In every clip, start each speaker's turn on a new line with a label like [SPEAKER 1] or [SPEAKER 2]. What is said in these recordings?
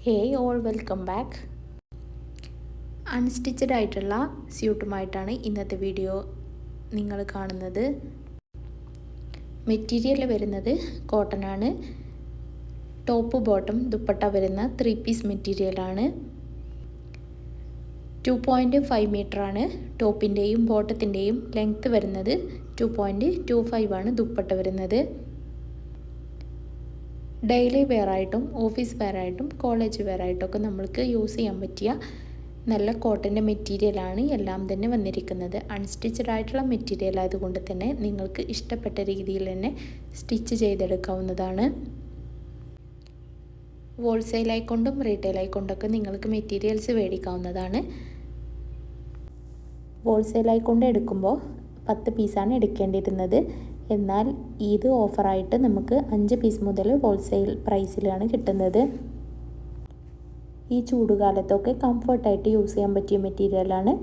[SPEAKER 1] Hey all welcome back. Unstitched ആയിട്ടുള്ള സ്യൂട്ടുമായിട്ടാണ് ഇന്നത്തെ video നിങ്ങൾ കാണുന്നത്. മെറ്റീരിയൽ വരുന്നത് കോട്ടൺ ആണ്. ടോപ്പ് ബോട്ടം ദുപ്പട്ട വരുന്ന 3 പീസ് മെറ്റീരിയലാണ്. 2.5 മീറ്ററാണ് ടോപ്പിൻ്റെയും ബോട്ടത്തിൻ്റെയും ലെങ്ത്ത് വരുന്നത്. 2.25 ആണ് ദുപ്പട്ട വരുന്നത്. ഡെയിലി വെയർ ആയിട്ടും ഓഫീസ് വെയർ ആയിട്ടും കോളേജ് വെയർ ആയിട്ടൊക്കെ നമ്മൾക്ക് യൂസ് ചെയ്യാൻ പറ്റിയ നല്ല കോട്ടൻ്റെ മെറ്റീരിയലാണ് എല്ലാം തന്നെ വന്നിരിക്കുന്നത്. അൺസ്റ്റിച്ചഡ് ആയിട്ടുള്ള മെറ്റീരിയൽ ആയതുകൊണ്ട് തന്നെ നിങ്ങൾക്ക് ഇഷ്ടപ്പെട്ട രീതിയിൽ തന്നെ സ്റ്റിച്ച് ചെയ്തെടുക്കാവുന്നതാണ്. ഹോൾസെയിലായിക്കൊണ്ടും റീറ്റെയിലായിക്കൊണ്ടൊക്കെ നിങ്ങൾക്ക് മെറ്റീരിയൽസ് മേടിക്കാവുന്നതാണ്. ഹോൾസെയിലായിക്കൊണ്ട് എടുക്കുമ്പോൾ 10 പീസാണ് എടുക്കേണ്ടിയിരുന്നത്. എന്നാൽ ഇത് ഓഫറായിട്ട് നമുക്ക് 5 പീസ് മുതൽ ഹോൾസെയിൽ പ്രൈസിലാണ് കിട്ടുന്നത്. ഈ ചൂടുകാലത്തൊക്കെ കംഫർട്ടായിട്ട് യൂസ് ചെയ്യാൻ പറ്റിയ മെറ്റീരിയലാണ്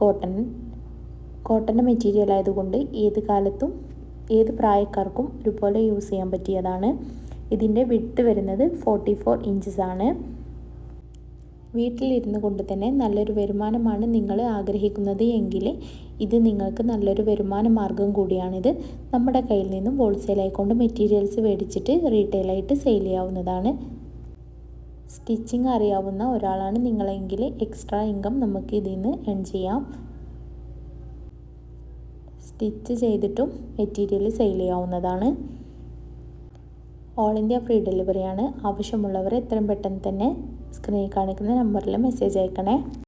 [SPEAKER 1] കോട്ടൻ്റെ മെറ്റീരിയൽ ആയതുകൊണ്ട് ഏത് കാലത്തും ഏത് പ്രായക്കാർക്കും ഒരുപോലെ യൂസ് ചെയ്യാൻ പറ്റിയതാണ്. ഇതിൻ്റെ വിഡ്ത്ത് വരുന്നത് 44 ഇഞ്ചസ് ആണ്. വീട്ടിലിരുന്ന് കൊണ്ട് തന്നെ നല്ലൊരു വരുമാനമാണ് നിങ്ങൾ ആഗ്രഹിക്കുന്നത് എങ്കിൽ ഇത് നിങ്ങൾക്ക് നല്ലൊരു വരുമാന മാർഗം കൂടിയാണിത്. നമ്മുടെ കയ്യിൽ നിന്നും ഹോൾസെയിലായിക്കൊണ്ട് മെറ്റീരിയൽസ് മേടിച്ചിട്ട് റീറ്റെയിലായിട്ട് സെയിൽ ചെയ്യാവുന്നതാണ്. സ്റ്റിച്ചിങ് അറിയാവുന്ന ഒരാളാണ് നിങ്ങളെങ്കിൽ എക്സ്ട്രാ ഇൻകം നമുക്ക് ഇതിൽ നിന്ന് ഏൺ ചെയ്യാം. സ്റ്റിച്ച് ചെയ്തിട്ടും മെറ്റീരിയൽ സെയിൽ ചെയ്യാവുന്നതാണ്. ഓൾ ഇന്ത്യ ഫ്രീ ഡെലിവറിയാണ്. ആവശ്യമുള്ളവർ എത്രയും പെട്ടെന്ന് തന്നെ സ്ക്രീനിൽ കാണിക്കുന്ന നമ്പറിൽ മെസ്സേജ് അയക്കണേ.